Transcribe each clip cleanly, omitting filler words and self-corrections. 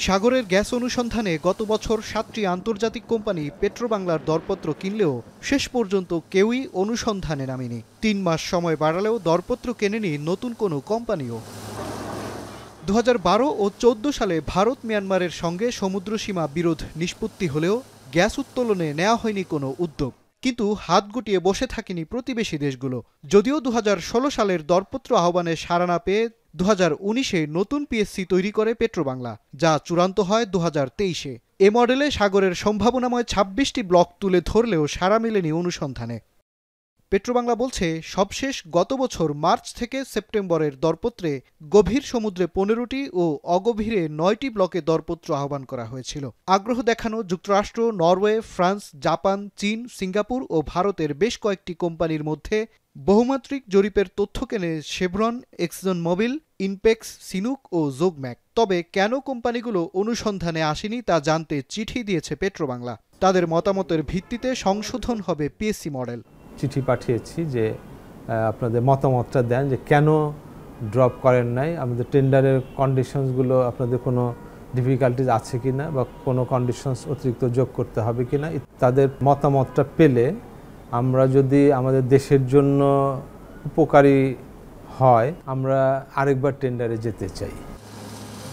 সাগরের গ্যাস অনুসন্ধানে গত বছর 7টি আন্তর্জাতিক কোম্পানি পেট্রোবাংলার দরপত্র কিনলেও শেষ পর্যন্ত কেউই অনুসন্ধানে নামেনি। 3 মাস সময় বাড়ালেও দরপত্র কেনেনি নতুন কোনো কোম্পানিও। 2012 ও 14 সালে ভারত মিয়ানমারের সঙ্গে সমুদ্রসীমা বিরোধ নিষ্পত্তি হলেও গ্যাস উত্তোলনে নেওয়া হয়নি কোনো উদ্যোগ। কিন্তু হাত গুটিয়ে বসে থাকেনি প্রতিবেশী দেশগুলো। যদিও 2016 সালের দরপত্র আহ্বানে সাড়া না পেয়ে 2019-এ নতুন পিএসসি তৈরি করে পেট্রোবাংলা, যা চূড়ান্ত হয় 2023-এ। এ মডেলে সাগরের সম্ভাবনাময় 26টি ব্লক তুলে ধরলেও সাড়া মেলেনি অনুসন্ধানে। পেট্রোবাংলা বলছে, সবশেষ গত বছর মার্চ থেকে সেপ্টেম্বরের দরপত্রে গভীর সমুদ্রে 15টি ও অগভীরে 9টি ব্লকে দরপত্র আহ্বান করা হয়েছিল। আগ্রহ দেখানো যুক্তরাষ্ট্র, নরওয়ে, ফ্রান্স, জাপান, চীন, সিঙ্গাপুর ও ভারতের বেশ কয়েকটি কোম্পানির মধ্যে বহুমাত্রিক জরিপের তথ্য কেনে শেভরন, এক্সন মোবিল, ইনপেক্স, সিনুক ও জোগম্যাক। তবে কেন কোম্পানিগুলো অনুসন্ধানে আসেনি তা জানতে চিঠি দিয়েছে পেট্রোবাংলা। তাদের মতামতের ভিত্তিতে সংশোধন হবে পিএসসি মডেল। চিঠি পাঠিয়েছি যে আপনাদের মতামতটা দেন যে কেন ড্রপ করেন নাই, আমাদের টেন্ডারের কন্ডিশনসগুলো আপনাদের কোনো ডিফিকাল্টিজ আছে কি না বা কোনো কন্ডিশনস অতিরিক্ত যোগ করতে হবে কি না। তাদের মতামতটা পেলে আমরা যদি আমাদের দেশের জন্য উপকারী হয় আমরা আরেকবার টেন্ডারে যেতে চাই।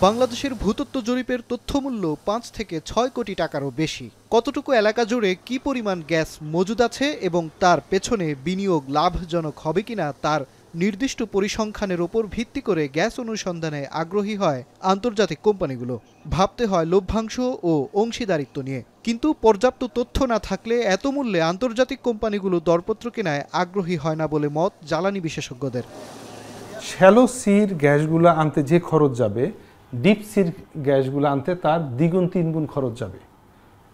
বাংলাদেশের ভূতত্ত্ব জরিপের তথ্যমূল্য 5 থেকে 6 কোটি টাকারও বেশি। কতটুকু এলাকা জুড়ে কি পরিমাণ গ্যাস মজুদ আছে এবং তার পেছনে বিনিয়োগ লাভজনক হবে কিনা তার নির্দিষ্ট পরিসংখ্যানের ওপর ভিত্তি করে গ্যাস অনুসন্ধানে আগ্রহী হয় আন্তর্জাতিক কোম্পানিগুলো। ভাবতে হয় লভ্যাংশ ও অংশীদারিত্ব নিয়ে। কিন্তু পর্যাপ্ত তথ্য না থাকলে এত মূল্যে আন্তর্জাতিক কোম্পানিগুলো দরপত্র কেনায় আগ্রহী হয় না বলে মত জ্বালানি বিশেষজ্ঞদের। শ্যালো সির গ্যাসগুলো আনতে যে খরচ যাবে, ডিপ সির গ্যাসগুলো আনতে তার দ্বিগুণ 3 গুণ খরচ যাবে।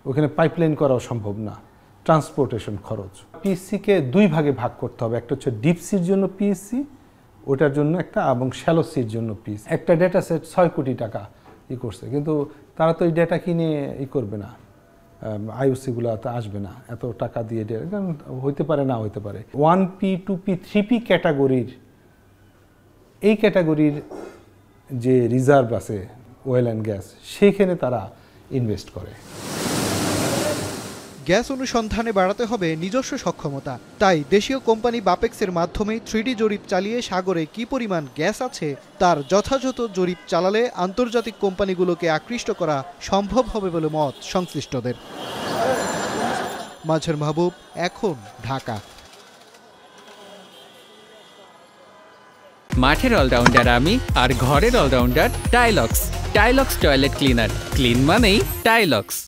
ওখানে পাইপলাইন করাও সম্ভব না, ট্রান্সপোর্টেশন খরচ। পিএসসিকে 2 ভাগে ভাগ করতে হবে, একটা হচ্ছে ডিপ সির জন্য পিএসসি, ওটার জন্য একটা, এবং শ্যালো সির জন্য পিএসসি। একটা ডেটা সেট 6 কোটি টাকা করছে, কিন্তু তারা তো এই ডেটা কিনে করবে না, আইওসিগুলো তো আসবে না এত টাকা দিয়ে। হইতে পারে, না হইতে পারে। 1P, 2P, 3P ক্যাটাগরির, এই ক্যাটাগরির যে রিজার্ভ আছে অয়েল অ্যান্ড গ্যাস, সেইখানে তারা ইনভেস্ট করে। গ্যাস অনুসন্ধানে বাড়াতে হবে নিজস্ব সক্ষমতা। তাই দেশীয় কোম্পানি বাপেক্সের মাধ্যমে 3D জরিপ চালিয়ে সাগরে কি পরিমাণ গ্যাস আছে তার যথাযথ জরিপ চালালে আন্তর্জাতিক কোম্পানিগুলোকে আকৃষ্ট করা সম্ভব হবে বলে মত সংশ্লিষ্টদের। মাঝের মাহবুব, এখন, ঢাকা। মাঠের অলরাউন্ডার আমি, আর ঘরের all rounder Tylox. Tylox toilet cleaner, clean মানেই টাইলক্স।